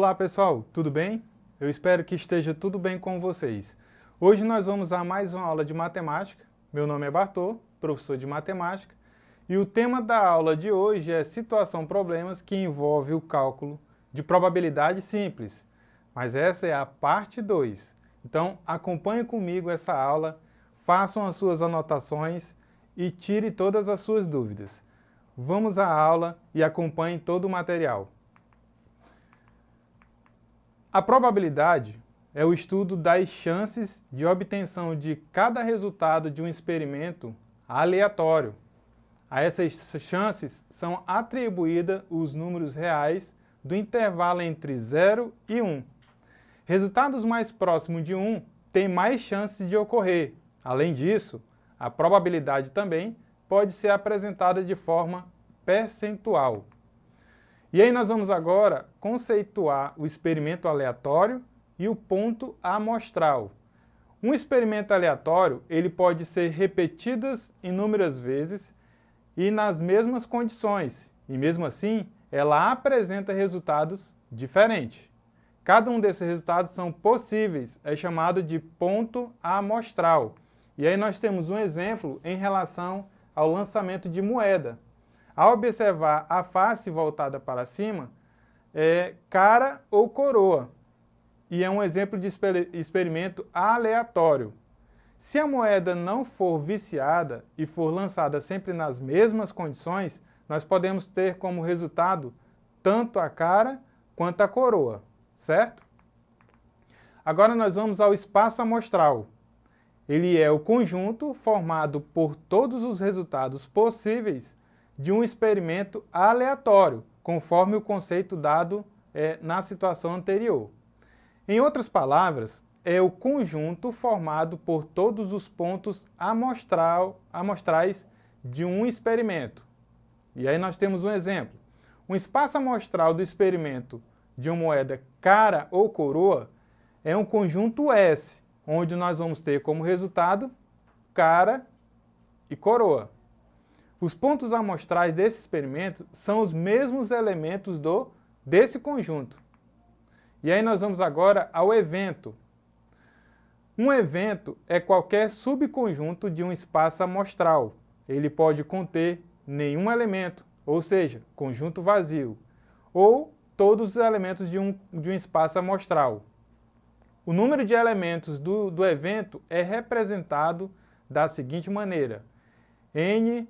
Olá pessoal, tudo bem? Eu espero que esteja tudo bem com vocês. Hoje nós vamos a mais uma aula de matemática. Meu nome é Bartô, professor de matemática, e o tema da aula de hoje é situação-problemas que envolve o cálculo de probabilidade simples. Mas essa é a parte 2. Então acompanhe comigo essa aula, façam as suas anotações e tire todas as suas dúvidas. Vamos à aula e acompanhe todo o material. A probabilidade é o estudo das chances de obtenção de cada resultado de um experimento aleatório. A essas chances são atribuídos os números reais do intervalo entre 0 e 1. Resultados mais próximos de 1 têm mais chances de ocorrer. Além disso, a probabilidade também pode ser apresentada de forma percentual. E aí nós vamos agora conceituar o experimento aleatório e o ponto amostral. Um experimento aleatório ele pode ser repetido inúmeras vezes e nas mesmas condições, e mesmo assim ela apresenta resultados diferentes. Cada um desses resultados são possíveis, é chamado de ponto amostral. E aí nós temos um exemplo em relação ao lançamento de moeda. Ao observar a face voltada para cima, é cara ou coroa, e é um exemplo de experimento aleatório. Se a moeda não for viciada e for lançada sempre nas mesmas condições, nós podemos ter como resultado tanto a cara quanto a coroa, certo? Agora nós vamos ao espaço amostral. Ele é o conjunto formado por todos os resultados possíveis de um experimento aleatório, conforme o conceito dado na situação anterior. Em outras palavras, é o conjunto formado por todos os pontos amostrais de um experimento. E aí nós temos um exemplo. Um espaço amostral do experimento de uma moeda cara ou coroa é um conjunto S, onde nós vamos ter como resultado cara e coroa. Os pontos amostrais desse experimento são os mesmos elementos desse conjunto. E aí nós vamos agora ao evento. Um evento é qualquer subconjunto de um espaço amostral. Ele pode conter nenhum elemento, ou seja, conjunto vazio, ou todos os elementos de um espaço amostral. O número de elementos do evento é representado da seguinte maneira: N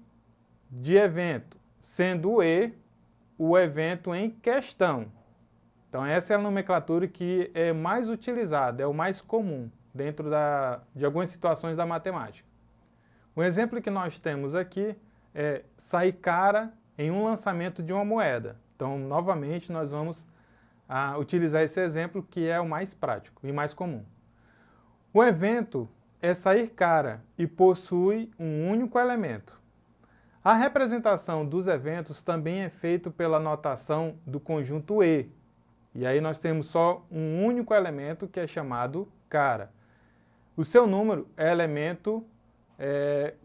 de evento, sendo E o evento em questão. Então essa é a nomenclatura que é mais utilizada, é o mais comum dentro de algumas situações da matemática. O exemplo que nós temos aqui é sair cara em um lançamento de uma moeda. Então novamente nós vamos utilizar esse exemplo que é o mais prático e mais comum. O evento é sair cara e possui um único elemento. A representação dos eventos também é feita pela notação do conjunto E. E aí nós temos só um único elemento que é chamado cara. O seu número é elemento,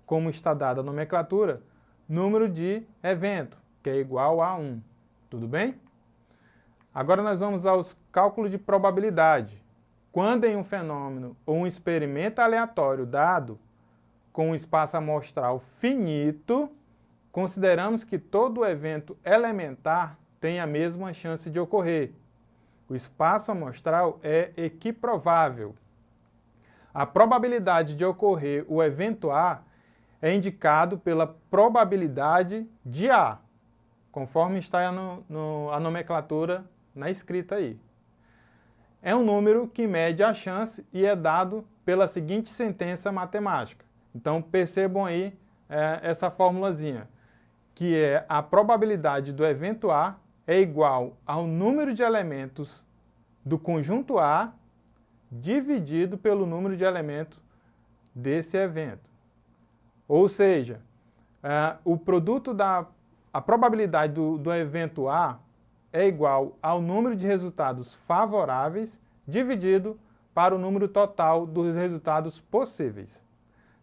como está dada a nomenclatura, número de evento, que é igual a 1. Tudo bem? Agora nós vamos aos cálculos de probabilidade. Quando em um fenômeno ou um experimento aleatório dado com um espaço amostral finito, consideramos que todo evento elementar tem a mesma chance de ocorrer. O espaço amostral é equiprovável. A probabilidade de ocorrer o evento A é indicado pela probabilidade de A, conforme está a nomenclatura na escrita aí. É um número que mede a chance e é dado pela seguinte sentença matemática. Então percebam aí essa formulazinha, que é a probabilidade do evento A é igual ao número de elementos do conjunto A dividido pelo número de elementos desse evento. Ou seja, o produto a probabilidade do evento A é igual ao número de resultados favoráveis dividido para o número total dos resultados possíveis.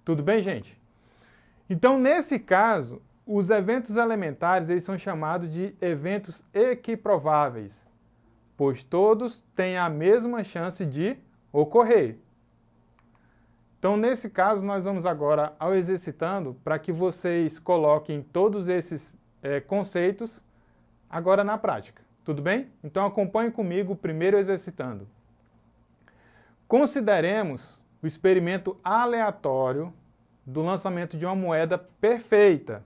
Tudo bem, gente? Então, nesse caso, os eventos elementares eles são chamados de eventos equiprováveis, pois todos têm a mesma chance de ocorrer. Então, nesse caso, nós vamos agora ao exercitando para que vocês coloquem todos esses conceitos agora na prática. Tudo bem? Então, acompanhe comigo o primeiro exercitando. Consideremos o experimento aleatório do lançamento de uma moeda perfeita.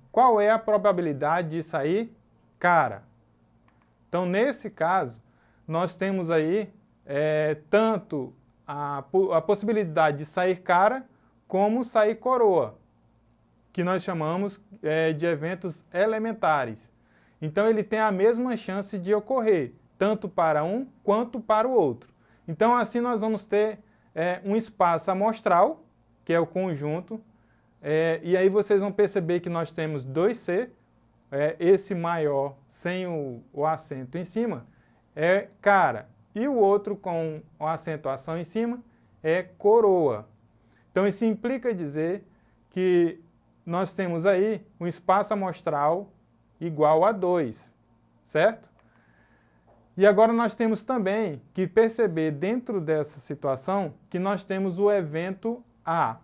Qual é a probabilidade de sair cara? Então, nesse caso, nós temos aí tanto a possibilidade de sair cara como sair coroa, que nós chamamos de eventos elementares. Então, ele tem a mesma chance de ocorrer, tanto para um quanto para o outro. Então, assim nós vamos ter um espaço amostral, que é o conjunto, e aí vocês vão perceber que nós temos 2C, esse maior sem o acento em cima é cara, e o outro com a acentuação em cima é coroa. Então, isso implica dizer que nós temos aí um espaço amostral igual a 2, certo? E agora nós temos também que perceber dentro dessa situação que nós temos o evento A.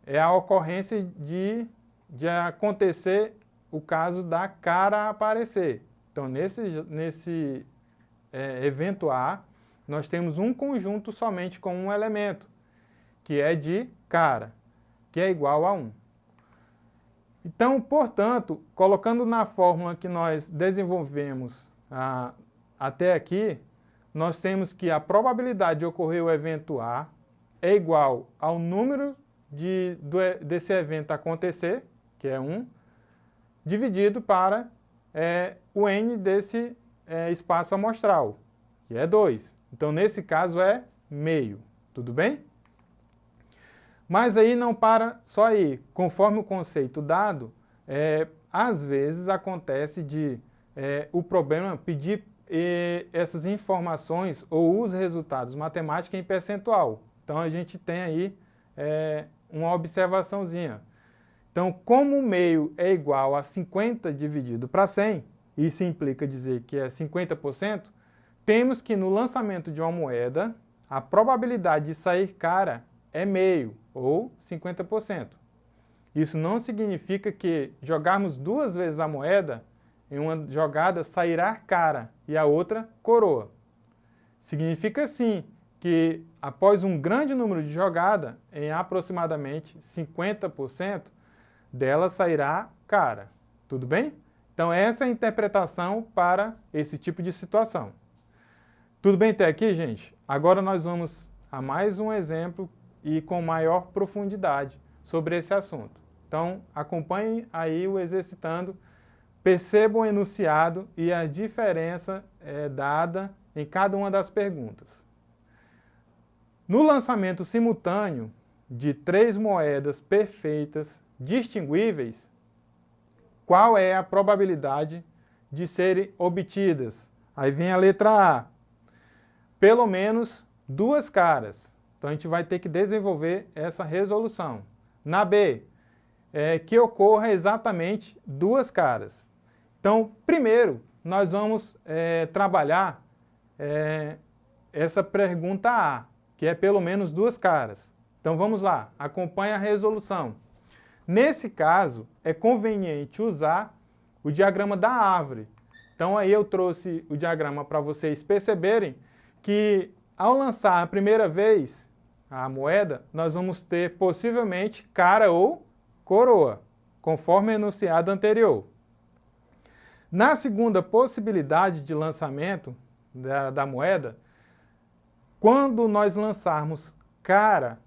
É a ocorrência de acontecer o caso da cara aparecer. Então, nesse evento A, nós temos um conjunto somente com um elemento, que é de cara, que é igual a 1. Então, portanto, colocando na fórmula que nós desenvolvemos até aqui, nós temos que a probabilidade de ocorrer o evento A é igual ao número desse evento acontecer, que é 1, dividido para o n desse espaço amostral, que é 2. Então, nesse caso, é meio. Tudo bem? Mas aí não para só aí. Conforme o conceito dado, às vezes acontece de o problema pedir essas informações ou os resultados matemáticos em percentual. Então, a gente tem aí uma observaçãozinha. Então, como o meio é igual a 50 dividido para 100, isso implica dizer que é 50%, temos que no lançamento de uma moeda, a probabilidade de sair cara é meio, ou 50%. Isso não significa que jogarmos 2 vezes a moeda, em uma jogada sairá cara e a outra coroa. Significa sim que após um grande número de jogadas, em aproximadamente 50%, dela sairá cara. Tudo bem? Então, essa é a interpretação para esse tipo de situação. Tudo bem até aqui, gente? Agora nós vamos a mais um exemplo e com maior profundidade sobre esse assunto. Então, acompanhem aí o exercitando, percebam o enunciado e a diferença dada em cada uma das perguntas. No lançamento simultâneo de 3 moedas perfeitas distinguíveis, qual é a probabilidade de serem obtidas? Aí vem a letra A. Pelo menos 2 caras. Então, a gente vai ter que desenvolver essa resolução. Na B, que ocorra exatamente 2 caras. Então, primeiro, nós vamos trabalhar essa pergunta A, que é pelo menos 2 caras. Então, vamos lá, acompanhe a resolução. Nesse caso, é conveniente usar o diagrama da árvore. Então, aí eu trouxe o diagrama para vocês perceberem que, ao lançar a primeira vez a moeda, nós vamos ter possivelmente cara ou coroa, conforme enunciado anterior. Na segunda possibilidade de lançamento da moeda, quando nós lançarmos cara,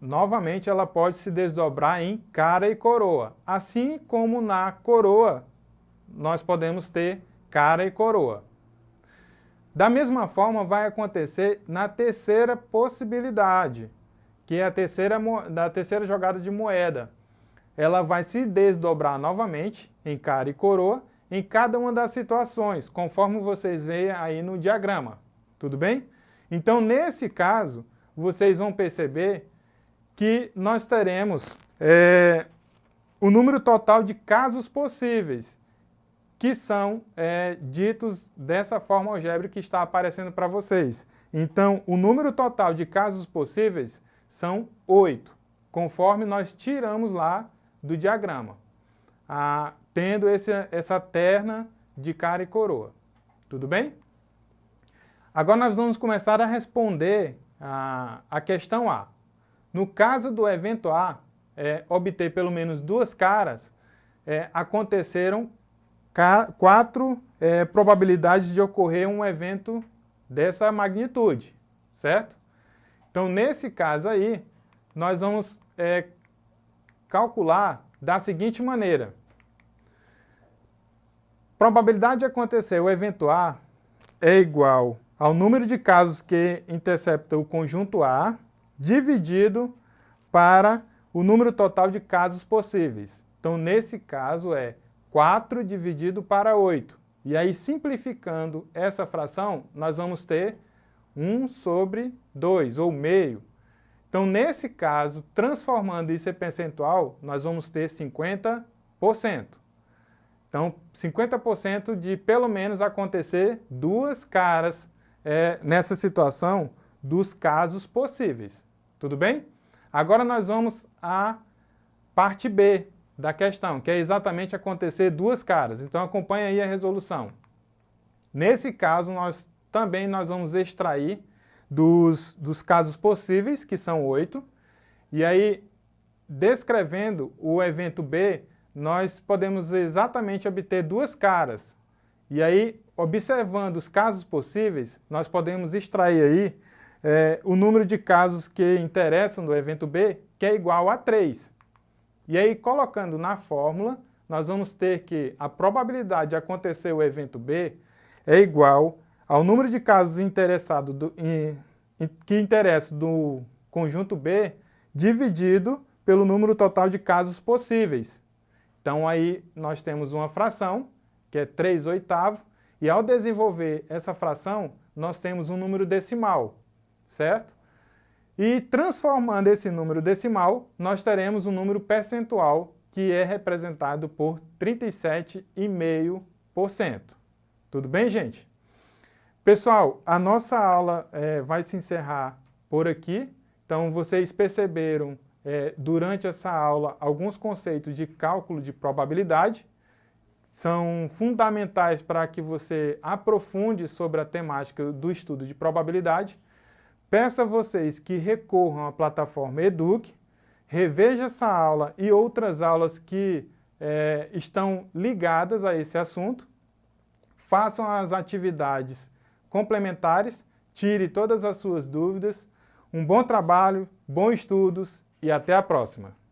novamente ela pode se desdobrar em cara e coroa. Assim como na coroa, nós podemos ter cara e coroa. Da mesma forma vai acontecer na terceira possibilidade, que é a terceira jogada de moeda. Ela vai se desdobrar novamente em cara e coroa em cada uma das situações, conforme vocês veem aí no diagrama. Tudo bem? Então, nesse caso, vocês vão perceber que nós teremos o número total de casos possíveis. que são ditos dessa forma algébrica que está aparecendo para vocês. Então, o número total de casos possíveis são 8, conforme nós tiramos lá do diagrama, tendo essa terna de cara e coroa. Tudo bem? Agora nós vamos começar a responder a questão A. No caso do evento A, obter pelo menos 2 caras, aconteceram 4 probabilidades de ocorrer um evento dessa magnitude, certo? Então, nesse caso aí, nós vamos calcular da seguinte maneira. Probabilidade de acontecer o evento A é igual ao número de casos que intercepta o conjunto A, dividido para o número total de casos possíveis. Então, nesse caso, 4 dividido para 8. E aí, simplificando essa fração, nós vamos ter 1 sobre 2, ou meio. Então, nesse caso, transformando isso em percentual, nós vamos ter 50%. Então, 50% de pelo menos acontecer 2 caras nessa situação dos casos possíveis. Tudo bem? Agora nós vamos à parte B da questão, que é exatamente acontecer 2 caras. Então, acompanhe aí a resolução. Nesse caso, nós vamos extrair dos casos possíveis, que são 8, e aí, descrevendo o evento B, nós podemos exatamente obter 2 caras. E aí, observando os casos possíveis, nós podemos extrair aí o número de casos que interessam do evento B, que é igual a 3. E aí, colocando na fórmula, nós vamos ter que a probabilidade de acontecer o evento B é igual ao número de casos que interessam do conjunto B dividido pelo número total de casos possíveis. Então, aí nós temos uma fração, que é 3/8, e ao desenvolver essa fração, nós temos um número decimal, certo? E transformando esse número decimal, nós teremos um número percentual, que é representado por 37,5%. Tudo bem, gente? Pessoal, a nossa aula vai se encerrar por aqui. Então, vocês perceberam durante essa aula alguns conceitos de cálculo de probabilidade. São fundamentais para que você aprofunde sobre a temática do estudo de probabilidade. Peço a vocês que recorram à plataforma Eduque, reveja essa aula e outras aulas que estão ligadas a esse assunto, façam as atividades complementares, tire todas as suas dúvidas. Um bom trabalho, bons estudos e até a próxima!